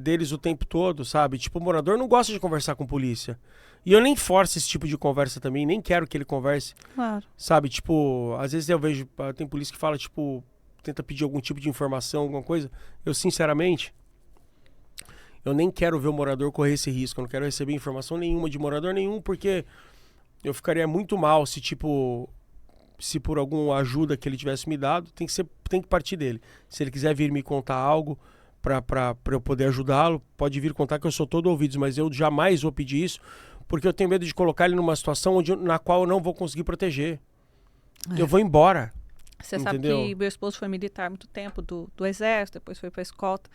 deles o tempo todo, sabe? Tipo, o morador não gosta de conversar com polícia. E eu nem forço esse tipo de conversa também, nem quero que ele converse. Claro. Sabe, tipo, às vezes eu vejo... Tem polícia que fala, tipo... Tenta pedir algum tipo de informação, alguma coisa. Eu, sinceramente, eu nem quero ver o morador correr esse risco. Eu não quero receber informação nenhuma de morador nenhum, porque eu ficaria muito mal se, tipo, se por alguma ajuda que ele tivesse me dado, tem que partir dele. Se ele quiser vir me contar algo para eu poder ajudá-lo, pode vir contar que eu sou todo ouvidos, mas eu jamais vou pedir isso, porque eu tenho medo de colocar ele numa situação na qual eu não vou conseguir proteger. Eu vou embora. Você sabe que meu esposo foi militar há muito tempo do exército, depois foi para a escolta.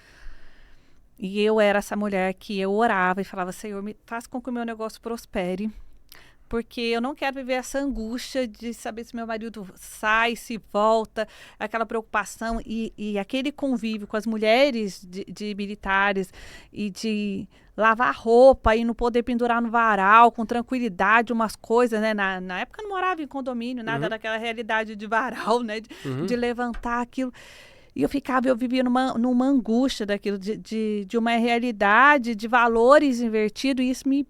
E eu era essa mulher que eu orava e falava, Senhor, faz com que o meu negócio prospere. Porque eu não quero viver essa angústia de saber se meu marido sai, se volta, aquela preocupação e aquele convívio com as mulheres de militares e de lavar roupa e não poder pendurar no varal com tranquilidade, umas coisas, né? Na época eu não morava em condomínio, nada daquela realidade de varal, né? De levantar aquilo. E eu vivia numa angústia daquilo, de uma realidade, de valores invertidos, e isso me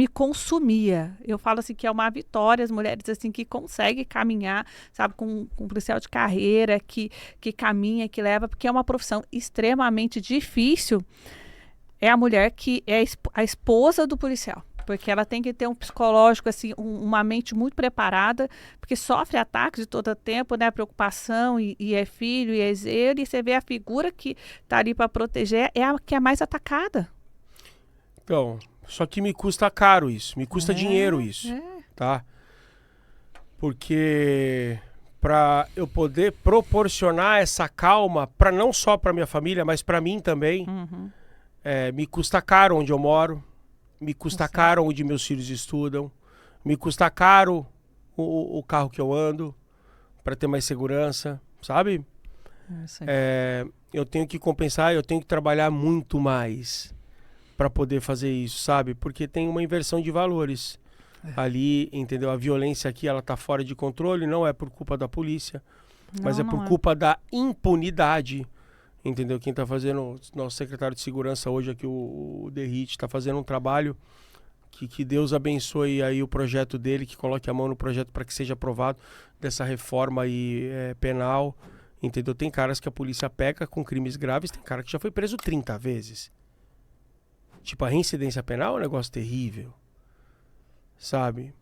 consumia. Eu falo assim que é uma vitória as mulheres assim que conseguem caminhar, sabe, com um policial de carreira que caminha, que leva, porque é uma profissão extremamente difícil. É a mulher que é a esposa do policial, porque ela tem que ter um psicológico, assim, uma mente muito preparada, porque sofre ataques de todo tempo, né, preocupação, e é filho, e é zelo, e você vê a figura que tá ali para proteger, é a que é mais atacada. Então, só que me custa caro isso, me custa dinheiro isso, tá? Porque para eu poder proporcionar essa calma, para não só para minha família, mas para mim também, me custa caro onde eu moro, me custa caro onde meus filhos estudam, me custa caro o carro que eu ando, para ter mais segurança, sabe? Eu tenho que compensar, eu tenho que trabalhar muito mais para poder fazer isso, sabe? Porque tem uma inversão de valores ali, entendeu? A violência aqui, ela tá fora de controle, não é por culpa da polícia, mas é por culpa da impunidade, entendeu? Quem tá fazendo, nosso secretário de segurança hoje aqui, o Derrite, tá fazendo um trabalho que Deus abençoe aí o projeto dele, que coloque a mão no projeto para que seja aprovado dessa reforma aí penal, entendeu? Tem caras que a polícia pega com crimes graves, tem cara que já foi preso 30 vezes. Tipo, a reincidência penal é um negócio terrível, sabe?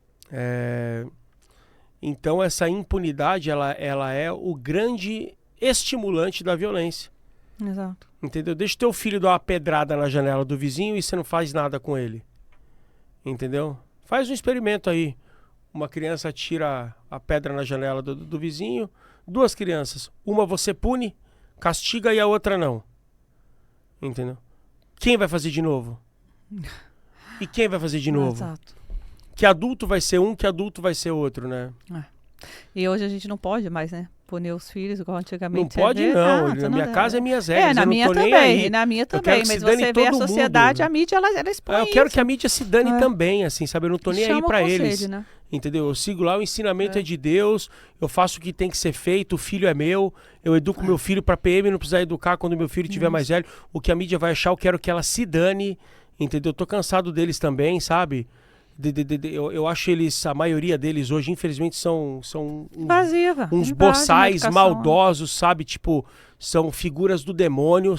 Então, essa impunidade, ela é o grande estimulante da violência. Exato. Entendeu? Deixa o teu filho dar uma pedrada na janela do vizinho e você não faz nada com ele. Entendeu? Faz um experimento aí. Uma criança tira a pedra na janela do vizinho, 2 crianças. Uma você pune, castiga, e a outra não. Entendeu? Quem vai fazer de novo? E quem vai fazer de novo? Exato. Que adulto vai ser um, que adulto vai ser outro, né? E hoje a gente não pode mais, né? Punir os filhos igual antigamente. Não pode não. Na minha casa é minhas regras. Na minha também. Na minha também. Mas você vê a sociedade, a mídia, ela expõe eu quero que a mídia se dane também, assim, sabe? Eu não tô nem aí pra eles. Né? Entendeu? Eu sigo lá, o ensinamento é de Deus, eu faço o que tem que ser feito, o filho é meu, eu educo meu filho pra PM não precisar educar quando meu filho estiver mais velho. O que a mídia vai achar, eu quero que ela se dane, entendeu? Eu tô cansado deles também, sabe? Eu acho eles, a maioria deles hoje, infelizmente, são Invasiva. uns Invade boçais medicação, maldosos, sabe? Tipo, são figuras do demônio,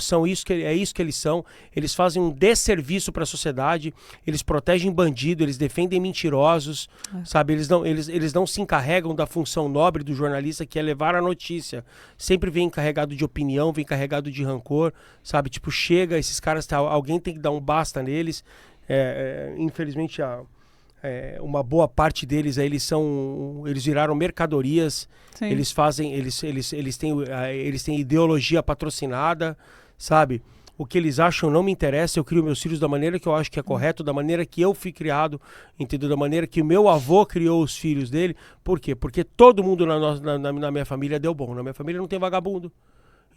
é isso que eles são. Eles fazem um desserviço para a sociedade, eles protegem bandido, eles defendem mentirosos, sabe? Eles não se encarregam da função nobre do jornalista, que é levar a notícia. Sempre vem carregado de opinião, vem carregado de rancor, sabe? Tipo, chega, esses caras, alguém tem que dar um basta neles. Infelizmente, uma boa parte deles aí, eles viraram mercadorias. Sim. Eles têm ideologia patrocinada, sabe? O que eles acham não me interessa. Eu crio meus filhos da maneira que eu acho que é correto, da maneira que eu fui criado, entendeu? Da maneira que o meu avô criou os filhos dele. Por quê? Porque todo mundo na minha família deu bom. Na minha família não tem vagabundo,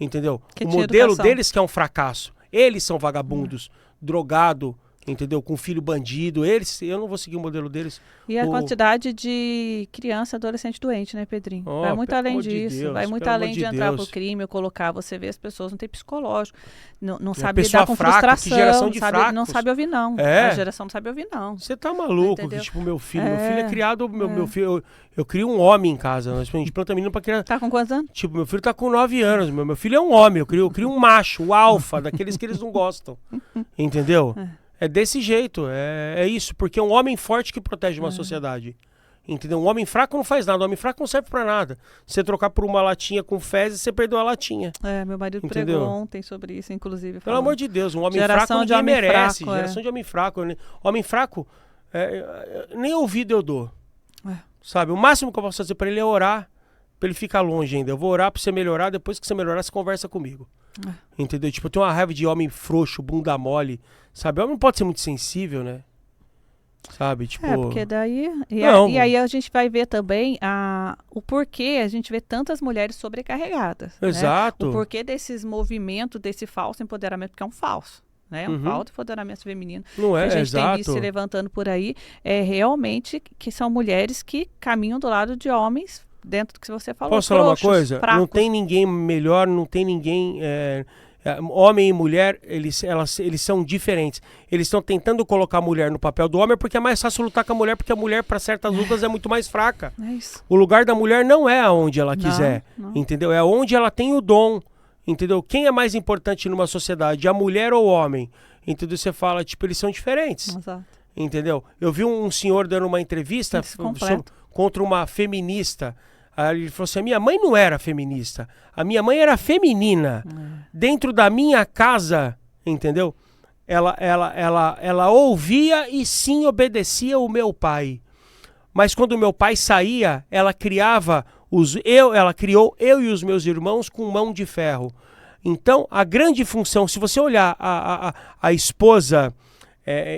entendeu? O modelo deles que é um fracasso. Eles são vagabundos, drogado, entendeu? Com filho bandido. Eu não vou seguir o modelo deles. E a quantidade de criança e adolescente doente, né, Pedrinho? Vai muito além disso. Vai muito além de entrar pro crime ou colocar. Você vê as pessoas não têm psicológico. Não sabe lidar com frustração. Geração de fracos. Não sabe ouvir, não. A geração não sabe ouvir, não. Você tá maluco? Que, tipo, meu filho é criado... Meu filho... Eu crio um homem em casa. A gente planta menino pra criar... Tá com quantos anos? Tipo, meu filho tá com 9 anos. Meu filho é um homem. Eu crio um macho, o alfa, daqueles que eles não gostam. Entendeu? É desse jeito, é isso, porque é um homem forte que protege uma sociedade, entendeu? Um homem fraco não faz nada, um homem fraco não serve pra nada. Você trocar por uma latinha com fezes, você perdeu a latinha. Meu marido pregou ontem sobre isso, inclusive. Pelo amor de Deus, um homem fraco ninguém merece, geração de homem fraco. Homem fraco, nem ouvido eu dou, sabe? O máximo que eu posso fazer pra ele é orar, pra ele ficar longe ainda. Eu vou orar pra você melhorar, depois que você melhorar, você conversa comigo. Entendeu? Tipo, eu tenho uma raiva de homem frouxo, bunda mole, sabe? Homem não pode ser muito sensível, né? Sabe? Tipo... porque daí... E aí a gente vai ver também o porquê a gente vê tantas mulheres sobrecarregadas. Exato. Né? O porquê desses movimentos, desse falso empoderamento, porque é um falso. Né? Um falso empoderamento feminino. Não é, a gente exato. tem visto se levantando por aí. Realmente que são mulheres que caminham do lado de homens dentro do que você falou. Posso falar uma coisa? Fracos. Não tem ninguém melhor, não tem ninguém... homem e mulher, eles são diferentes. Eles estão tentando colocar a mulher no papel do homem porque é mais fácil lutar com a mulher, porque a mulher, para certas lutas, é muito mais fraca. É isso. O lugar da mulher não é aonde ela quiser, entendeu? É onde ela tem o dom, entendeu? Quem é mais importante numa sociedade, a mulher ou o homem? Entendeu? Você fala, tipo, eles são diferentes. Exato. Entendeu? Eu vi um senhor dando uma entrevista contra uma feminista. Aí ele falou assim, a minha mãe não era feminista, a minha mãe era feminina. Dentro da minha casa, entendeu? Ela ouvia e sim obedecia o meu pai. Mas quando o meu pai saía, ela criou eu e os meus irmãos com mão de ferro. Então, a grande função, se você olhar a esposa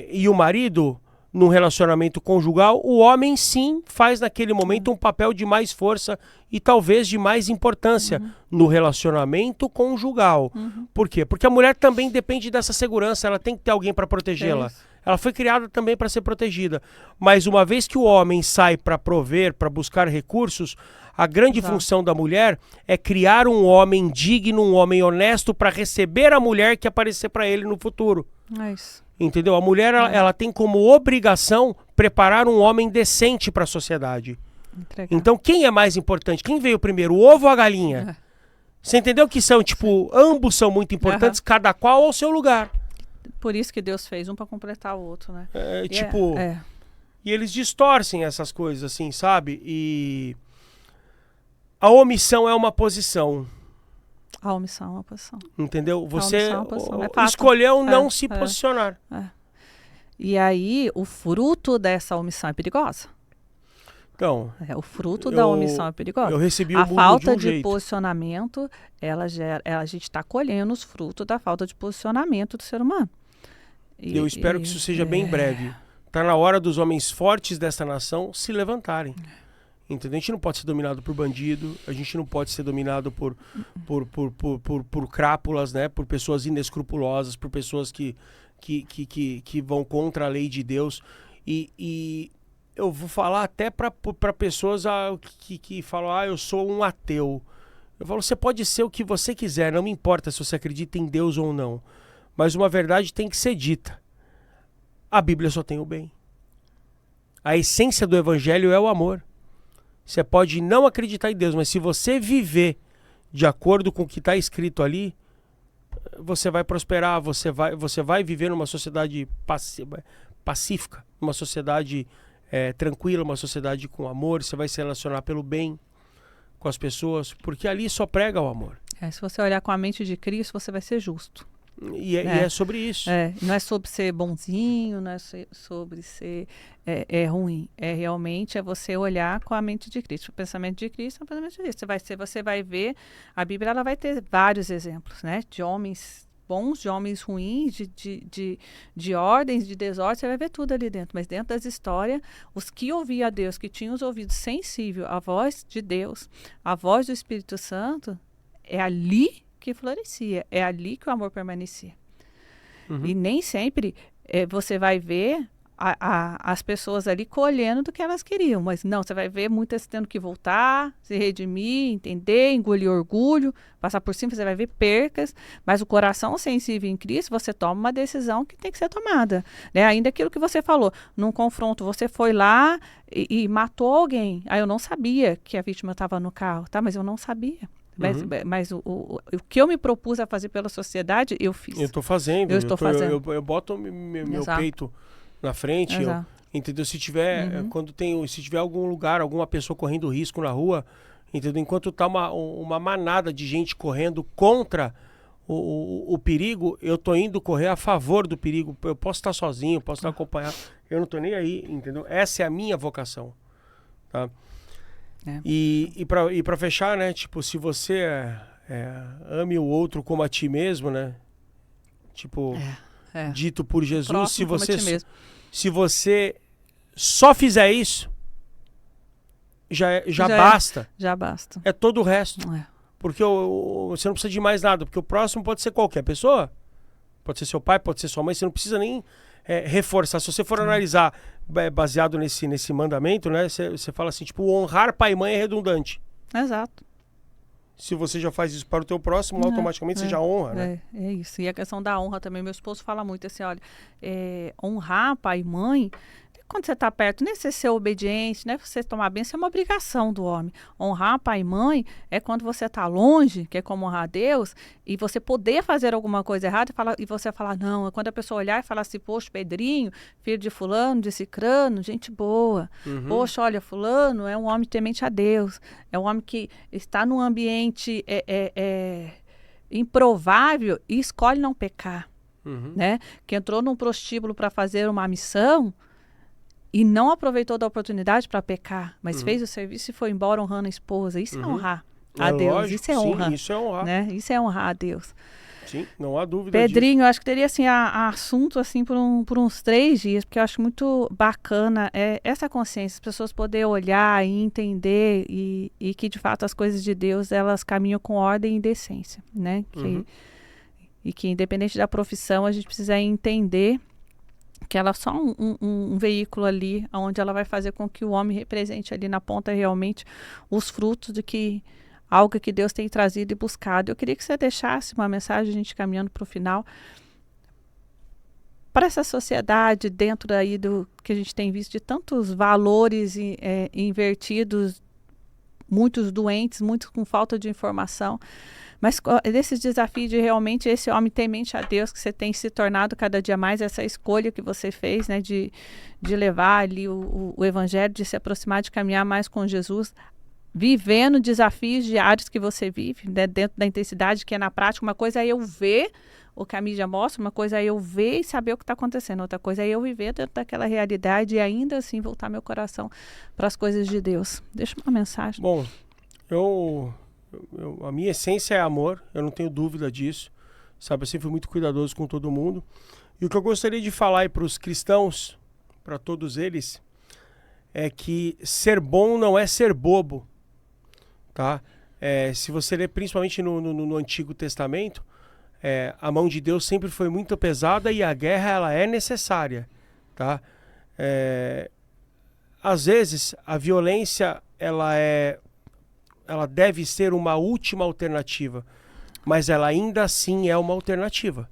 e o marido... num relacionamento conjugal, o homem sim faz naquele momento um papel de mais força e talvez de mais importância no relacionamento conjugal. Por quê? Porque a mulher também depende dessa segurança, ela tem que ter alguém para protegê-la. Ela foi criada também para ser protegida. Mas uma vez que o homem sai para prover, para buscar recursos, a grande função da mulher é criar um homem digno, um homem honesto para receber a mulher que aparecer para ele no futuro. É isso. Entendeu? A mulher, ela tem como obrigação preparar um homem decente para a sociedade. Então, quem é mais importante? Quem veio primeiro, o ovo ou a galinha? Você entendeu que são, tipo, ambos são muito importantes, cada qual ao seu lugar. Por isso que Deus fez um para completar o outro, né? E eles distorcem essas coisas, assim, sabe? E a omissão é uma posição. A omissão é uma posição. Entendeu? Você escolheu não se posicionar. E aí, o fruto dessa omissão é perigosa. Então, o fruto da omissão é perigosa. Eu recebi a falta de posicionamento, a gente está colhendo os frutos da falta de posicionamento do ser humano. Eu espero que isso seja bem breve. Está na hora dos homens fortes dessa nação se levantarem. Entendeu? A gente não pode ser dominado por bandido, a gente não pode ser dominado por crápulas, né? Por pessoas inescrupulosas, por pessoas que vão contra a lei de Deus. E eu vou falar até para pessoas que falam, eu sou um ateu. Eu falo, você pode ser o que você quiser, não me importa se você acredita em Deus ou não. Mas uma verdade tem que ser dita. A Bíblia só tem o bem. A essência do evangelho é o amor. Você pode não acreditar em Deus, mas se você viver de acordo com o que está escrito ali, você vai prosperar, você vai viver numa sociedade pacífica, numa sociedade tranquila, uma sociedade com amor, você vai se relacionar pelo bem com as pessoas, porque ali só prega o amor. Se você olhar com a mente de Cristo, você vai ser justo. E é sobre isso. Não é sobre ser bonzinho, não é sobre ser ruim. Realmente você olhar com a mente de Cristo. O pensamento de Cristo é o pensamento de Cristo. Você vai ver, a Bíblia ela vai ter vários exemplos, né? De homens bons, de homens ruins, de ordens, de desordem, você vai ver tudo ali dentro. Mas dentro das histórias, os que ouviam a Deus, que tinham os ouvidos sensíveis à voz de Deus, à voz do Espírito Santo, é ali que florescia, é ali que o amor permanecia. Uhum. E nem sempre você vai ver as pessoas ali colhendo do que elas queriam, mas não, você vai ver muitas tendo que voltar, se redimir, entender, engolir orgulho, passar por cima, você vai ver percas, mas o coração sensível em Cristo, você toma uma decisão que tem que ser tomada, né? Ainda aquilo que você falou, num confronto, você foi lá e matou alguém, eu não sabia que a vítima estava no carro, tá? Mas eu não sabia. Mas o que eu me propus a fazer pela sociedade, eu fiz. Eu estou fazendo. Eu boto meu peito na frente. Entendeu? Se tiver, se tiver algum lugar, alguma pessoa correndo risco na rua, entendeu? Enquanto tá uma manada de gente correndo contra o perigo, eu tô indo correr a favor do perigo. Eu posso estar sozinho, posso estar acompanhado. Eu não tô nem aí, entendeu? Essa é a minha vocação, tá? E para fechar, né? Tipo, se você ame o outro como a ti mesmo, né? Tipo, dito por Jesus, se você só fizer isso, já basta. Já basta. É todo o resto. Porque você não precisa de mais nada. Porque o próximo pode ser qualquer pessoa. Pode ser seu pai, pode ser sua mãe. Você não precisa nem reforçar. Se você for analisar baseado nesse mandamento, né? Você fala assim, tipo, honrar pai e mãe é redundante. Exato. Se você já faz isso para o teu próximo, automaticamente você já honra, né? É isso. E a questão da honra também. Meu esposo fala muito assim, olha, honrar pai e mãe, quando você está perto, nem ser obediente, né? Você tomar bem, isso é uma obrigação do homem. Honrar pai e mãe é quando você está longe, que é como honrar a Deus, e você poder fazer alguma coisa errada e você falar, não. É quando a pessoa olhar e falar assim, poxa, Pedrinho, filho de fulano, de cicrano, gente boa. Poxa, olha, fulano é um homem temente a Deus. É um homem que está num ambiente improvável e escolhe não pecar. Né? Que entrou num prostíbulo para fazer uma missão e não aproveitou da oportunidade para pecar, mas fez o serviço e foi embora honrando a esposa. Isso é honrar a Deus. Lógico, isso é honra. Sim, isso é honrar. Né? Isso é honrar a Deus. Sim, não há dúvida Pedrinho, disso. eu acho que teria assim, assunto assim, por uns 3 dias, porque eu acho muito bacana essa consciência, as pessoas poderem olhar e entender e que de fato as coisas de Deus, elas caminham com ordem e decência, né? E que independente da profissão, a gente precisa entender que ela é só um veículo ali, onde ela vai fazer com que o homem represente ali na ponta realmente os frutos de que algo que Deus tem trazido e buscado. Eu queria que você deixasse uma mensagem, a gente caminhando para o final, para essa sociedade dentro aí do que a gente tem visto de tantos valores invertidos, muitos doentes, muitos com falta de informação. Mas desses desafios de realmente esse homem temente a Deus, que você tem se tornado cada dia mais, essa escolha que você fez, né, de levar ali o evangelho, de se aproximar, de caminhar mais com Jesus, vivendo desafios diários que você vive, né, dentro da intensidade, que é na prática. Uma coisa é eu ver o que a mídia mostra, uma coisa é eu ver e saber o que está acontecendo, outra coisa é eu viver dentro daquela realidade e ainda assim voltar meu coração para as coisas de Deus. Deixa uma mensagem. Bom, a minha essência é amor, eu não tenho dúvida disso, sabe? Eu sempre fui muito cuidadoso com todo mundo. E o que eu gostaria de falar aí para os cristãos, para todos eles, é que ser bom não é ser bobo, tá? Se você ler principalmente no Antigo Testamento, a mão de Deus sempre foi muito pesada e a guerra ela é necessária, tá? Às vezes a violência ela deve ser uma última alternativa, mas ela ainda assim é uma alternativa,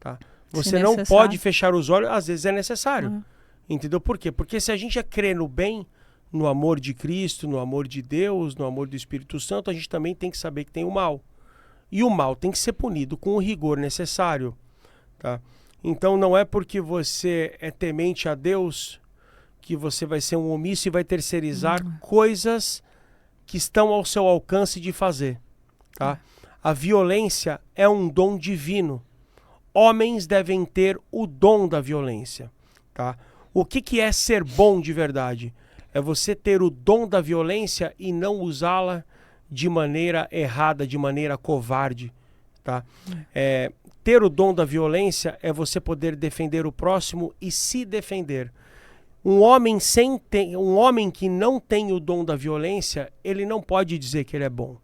tá? Você não pode fechar os olhos, às vezes é necessário. Entendeu? Por quê? Porque se a gente crê no bem, no amor de Cristo, no amor de Deus, no amor do Espírito Santo, a gente também tem que saber que tem o mal. E o mal tem que ser punido com o rigor necessário. Tá? Então não é porque você é temente a Deus que você vai ser um omisso e vai terceirizar coisas que estão ao seu alcance de fazer. Tá? A violência é um dom divino. Homens devem ter o dom da violência. Tá? O que é ser bom de verdade? É você ter o dom da violência e não usá-la de maneira errada, de maneira covarde. Tá? Ter o dom da violência é você poder defender o próximo e se defender. Um homem que não tem o dom da violência, ele não pode dizer que ele é bom.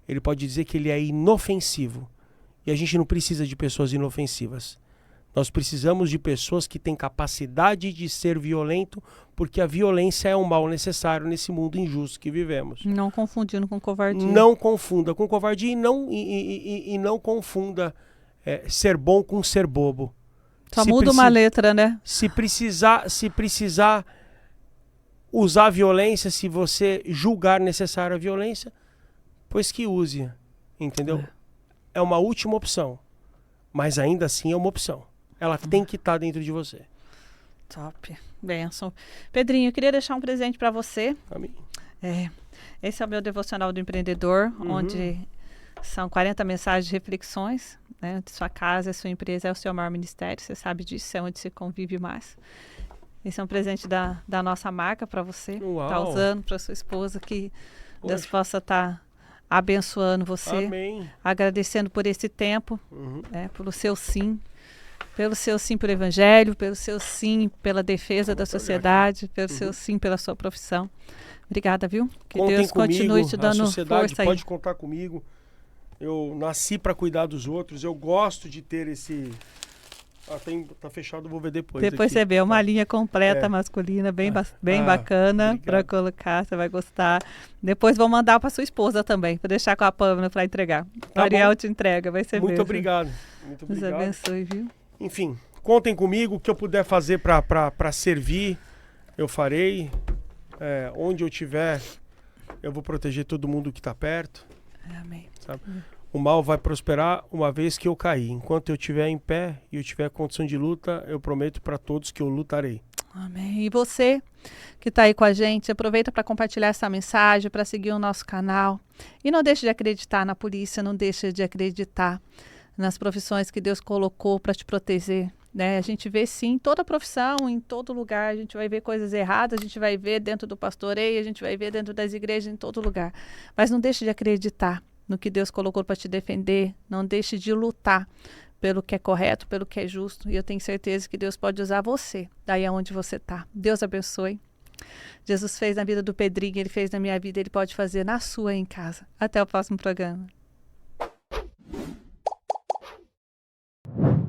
Ele pode dizer que ele é inofensivo. E a gente não precisa de pessoas inofensivas. Nós precisamos de pessoas que têm capacidade de ser violento, porque a violência é um mal necessário nesse mundo injusto que vivemos. Não confundindo com covardia. Não confunda com covardia e não confunda ser bom com ser bobo. Só muda uma letra, né? Se precisar usar a violência, se você julgar necessária a violência, pois que use, entendeu? É uma última opção, mas ainda assim é uma opção. Ela tem que estar dentro de você. Top. Benção. Pedrinho, eu queria deixar um presente para você. Amém. Esse é o meu devocional do empreendedor, onde são 40 mensagens de reflexões, né? Sua casa, sua empresa é o seu maior ministério, você sabe disso, é onde você convive mais. Esse é um presente da nossa marca para você. Tá usando para sua esposa, que Deus possa estar abençoando você. Amém. Agradecendo por esse tempo, pelo seu sim. Pelo seu sim pelo evangelho, pelo seu sim pela defesa da sociedade, pelo seu sim pela sua profissão. Obrigada, viu? Que Contem Deus continue te dando força aí. Pode contar comigo. Eu nasci para cuidar dos outros. Eu gosto de ter esse... tá fechado, eu vou ver depois. Depois você vê uma linha completa masculina, bem bacana para colocar, você vai gostar. Depois vou mandar para sua esposa também, para deixar com a Pâmela para entregar. Tá Ariel bom. te entrega, vai ser Muito obrigado. Muito Deus obrigado. abençoe, viu? Enfim, contem comigo. O que eu puder fazer para servir, eu farei. Onde eu estiver, eu vou proteger todo mundo que está perto. Amém. Sabe? O mal vai prosperar uma vez que eu cair. Enquanto eu estiver em pé e eu tiver condição de luta, eu prometo para todos que eu lutarei. Amém. E você que está aí com a gente, aproveita para compartilhar essa mensagem, para seguir o nosso canal. E não deixe de acreditar na polícia, não deixe de acreditar nas profissões que Deus colocou para te proteger. Né? A gente vê sim, toda profissão, em todo lugar, a gente vai ver coisas erradas, a gente vai ver dentro do pastoreio, a gente vai ver dentro das igrejas, em todo lugar. Mas não deixe de acreditar no que Deus colocou para te defender, não deixe de lutar pelo que é correto, pelo que é justo, e eu tenho certeza que Deus pode usar você, daí aonde você está. Deus abençoe. Jesus fez na vida do Pedrinho, Ele fez na minha vida, Ele pode fazer na sua em casa. Até o próximo programa.